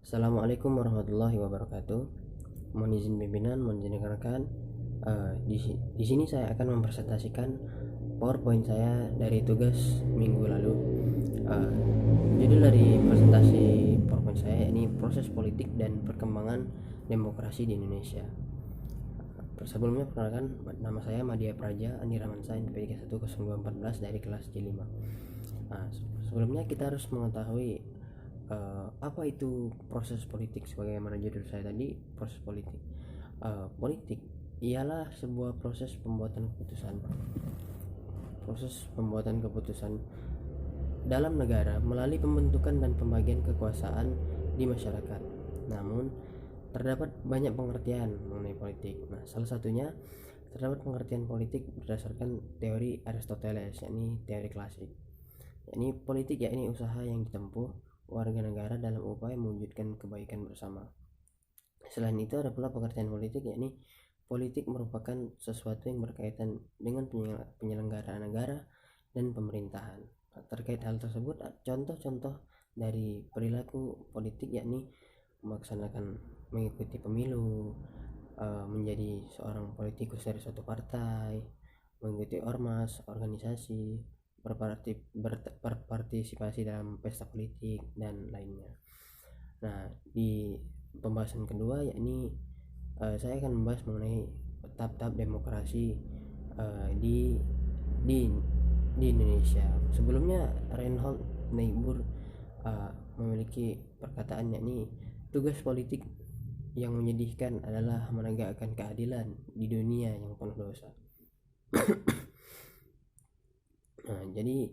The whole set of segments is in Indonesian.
Assalamualaikum warahmatullahi wabarakatuh. Mohon izin pimpinan, mohon izin rekan-rekan. Di sini saya akan mempresentasikan PowerPoint saya dari tugas minggu lalu. Judul dari presentasi PowerPoint saya ini proses politik dan perkembangan demokrasi di Indonesia. Sebelumnya perkenalkan, nama saya Madya Praja Andi Ramansa, NPM 10214 dari kelas J5. Sebelumnya kita harus mengetahui apa itu proses politik. Sebagaimana judul saya tadi, proses politik. Politik ialah sebuah proses pembuatan keputusan dalam negara melalui pembentukan dan pembagian kekuasaan di masyarakat. Namun terdapat banyak pengertian mengenai politik. Salah satunya terdapat pengertian politik berdasarkan teori Aristoteles, yakni teori klasik. Yakni politik yakni usaha yang ditempuh warga negara dalam upaya mewujudkan kebaikan bersama. Selain itu ada pula pengertian politik, yakni politik merupakan sesuatu yang berkaitan dengan penyelenggaraan negara dan pemerintahan. Terkait hal tersebut, contoh-contoh dari perilaku politik yakni mengikuti pemilu, menjadi seorang politikus dari suatu partai, mengikuti ormas, organisasi, berpartisipasi dalam pesta politik dan lainnya. Di pembahasan kedua yakni saya akan membahas mengenai tahap-tahap demokrasi di Indonesia. Sebelumnya Reinhold Niebuhr memiliki perkataan, yakni tugas politik yang menyedihkan adalah menegakkan keadilan di dunia yang penuh dosa. Jadi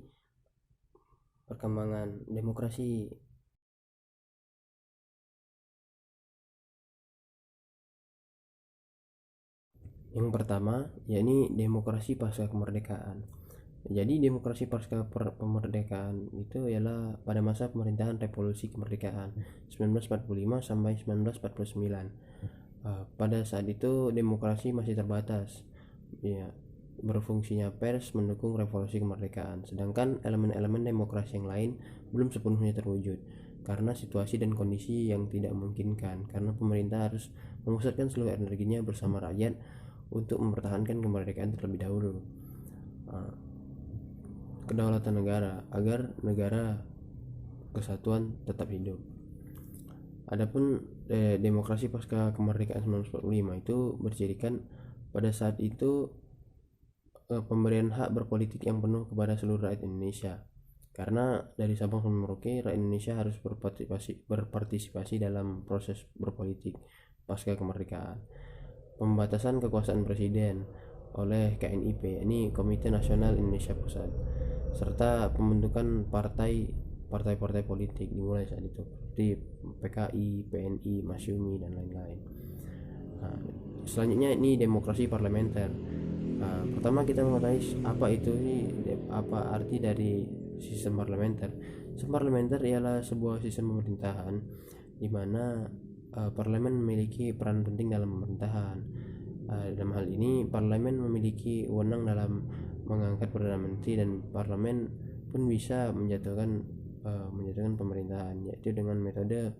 perkembangan demokrasi yang pertama yakni demokrasi pasca kemerdekaan. Jadi demokrasi pasca kemerdekaan itu ialah pada masa pemerintahan revolusi kemerdekaan 1945 sampai 1949. Pada saat itu demokrasi masih terbatas, ya, berfungsinya pers mendukung revolusi kemerdekaan, sedangkan elemen-elemen demokrasi yang lain belum sepenuhnya terwujud karena situasi dan kondisi yang tidak memungkinkan, karena pemerintah harus memusatkan seluruh energinya bersama rakyat untuk mempertahankan kemerdekaan terlebih dahulu, kedaulatan negara, agar negara kesatuan tetap hidup. Adapun demokrasi pasca kemerdekaan 1945 itu berjadikan pada saat itu pemberian hak berpolitik yang penuh kepada seluruh rakyat Indonesia, karena dari Sabang sampai Merauke rakyat Indonesia harus berpartisipasi dalam proses berpolitik pasca kemerdekaan. Pembatasan kekuasaan presiden oleh KNIP, ini Komite Nasional Indonesia Pusat, serta pembentukan partai-partai politik dimulai saat itu seperti PKI, PNI, Masyumi dan lain-lain. Selanjutnya ini demokrasi parlementer. Pertama kita mengetahui apa arti dari sistem parlementer. Sistem parlementer ialah sebuah sistem pemerintahan di mana parlemen memiliki peran penting dalam pemerintahan. Dalam hal ini parlemen memiliki wewenang dalam mengangkat perdana menteri, dan parlemen pun bisa menjatuhkan pemerintahan, yaitu dengan metode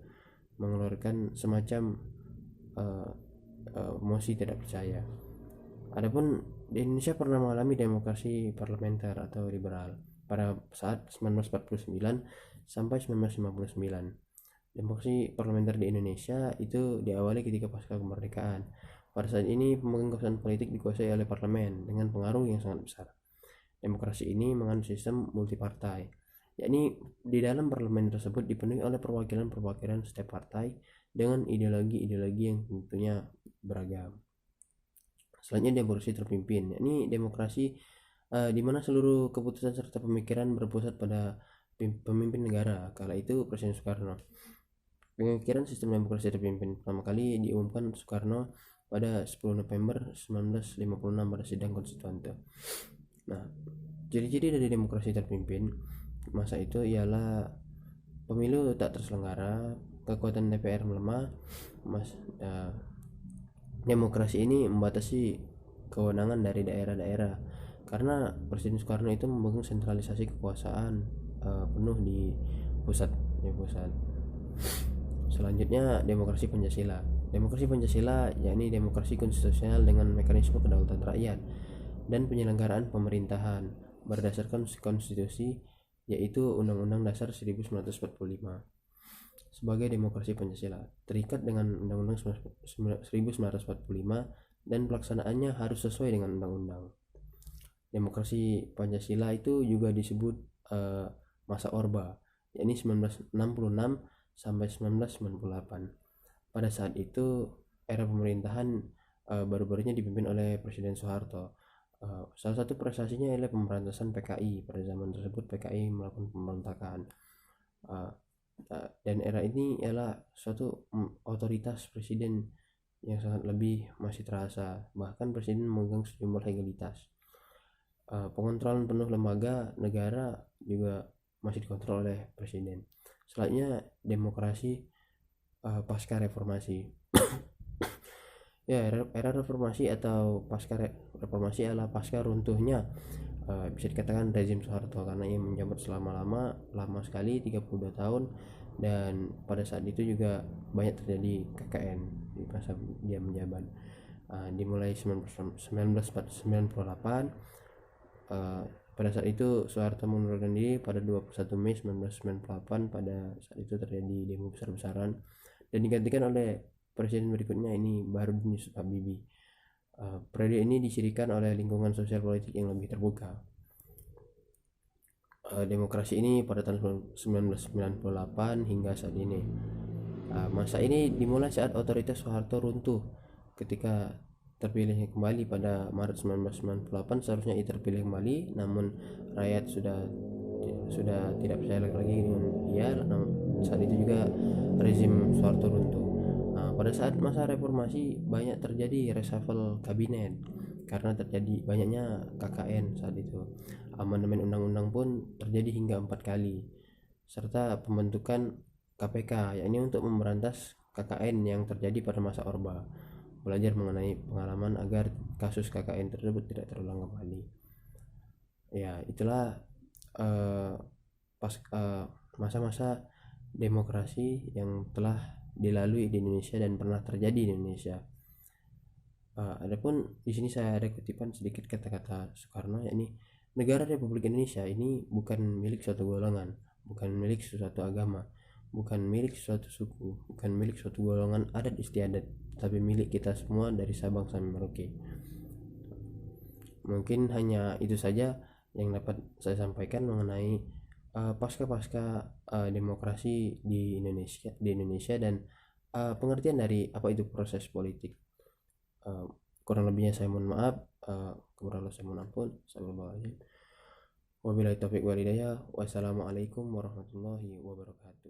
mengeluarkan semacam mosi tidak percaya. Adapun di Indonesia pernah mengalami demokrasi parlementer atau liberal pada saat 1949 sampai 1959. Demokrasi parlementer di Indonesia itu diawali ketika pasca kemerdekaan. Pada saat ini pemegang kekuasaan politik dikuasai oleh parlemen dengan pengaruh yang sangat besar. Demokrasi ini mengandung sistem multipartai, yakni di dalam parlemen tersebut dipenuhi oleh perwakilan setiap partai dengan ideologi yang tentunya beragam. Selanjutnya demokrasi terpimpin, yakni demokrasi di mana seluruh keputusan serta pemikiran berpusat pada pemimpin negara, kala itu Presiden Soekarno. Pemikiran sistem demokrasi terpimpin pertama kali diumumkan Soekarno pada 10 November 1956 pada sidang konstituante. Ciri-ciri dari demokrasi terpimpin masa itu ialah pemilu tak terselenggara, kekuatan DPR melemah. Demokrasi ini membatasi kewenangan dari daerah-daerah karena Presiden Soekarno itu membangun sentralisasi kekuasaan penuh di pusat. Selanjutnya demokrasi Pancasila. Demokrasi Pancasila yakni demokrasi konstitusional dengan mekanisme kedaulatan rakyat dan penyelenggaraan pemerintahan berdasarkan konstitusi, yaitu Undang-Undang Dasar 1945. Sebagai demokrasi Pancasila terikat dengan Undang-Undang 1945 dan pelaksanaannya harus sesuai dengan undang-undang. Demokrasi Pancasila itu juga disebut masa Orba, yakni 1966 sampai 1998. Pada saat itu era pemerintahan baru-barunya dipimpin oleh Presiden Soeharto. Salah satu prestasinya adalah pemberantasan PKI. Pada zaman tersebut PKI melakukan pemberontakan, dan era ini ialah suatu otoritas presiden yang sangat lebih masih terasa. Bahkan presiden memegang sejumlah legalitas. Pengontrolan penuh lembaga negara juga masih dikontrol oleh presiden. Selanjutnya demokrasi pasca reformasi. Ya, era reformasi atau pasca reformasi adalah pasca runtuhnya bisa dikatakan rezim Soeharto, karena ia menjabat lama sekali, 32 tahun, dan pada saat itu juga banyak terjadi KKN di masa dia menjabat. Dimulai 1998. Pada saat itu Soeharto mengundurkan diri pada 21 Mei 1998. Pada saat itu terjadi demo besar-besaran dan digantikan oleh presiden berikutnya, ini Baharudin Yusuf Habibie. Periode ini dicirikan oleh lingkungan sosial politik yang lebih terbuka. Demokrasi ini pada tahun 1998 hingga saat ini. Masa ini dimulai saat otoritas Soeharto runtuh. Ketika terpilihnya kembali pada Maret 1998, seharusnya ia terpilih kembali, namun rakyat sudah tidak percaya lagi dengan dia. Saat itu juga rezim Soeharto runtuh. Pada saat masa reformasi banyak terjadi reshuffle kabinet karena terjadi banyaknya KKN saat itu. Amandemen undang-undang pun terjadi hingga 4 kali, serta pembentukan KPK, yakni untuk memberantas KKN yang terjadi pada masa Orba. Belajar mengenai pengalaman agar kasus KKN tersebut tidak terulang kembali. Ya, itulah masa-masa demokrasi yang telah dilalui di Indonesia dan pernah terjadi di Indonesia. Adapun di sini saya ada kutipan sedikit kata-kata Soekarno, yakni negara Republik Indonesia ini bukan milik suatu golongan, bukan milik suatu agama, bukan milik suatu suku, bukan milik suatu golongan adat istiadat, tapi milik kita semua dari Sabang sampai Merauke. Mungkin hanya itu saja yang dapat saya sampaikan mengenai pasca demokrasi di Indonesia dan pengertian dari apa itu proses politik. Kurang lebihnya saya mohon maaf, kurang lebih saya mohon ampun. Wabillahi taufiq wal hidayah. Wassalamualaikum warahmatullahi wabarakatuh.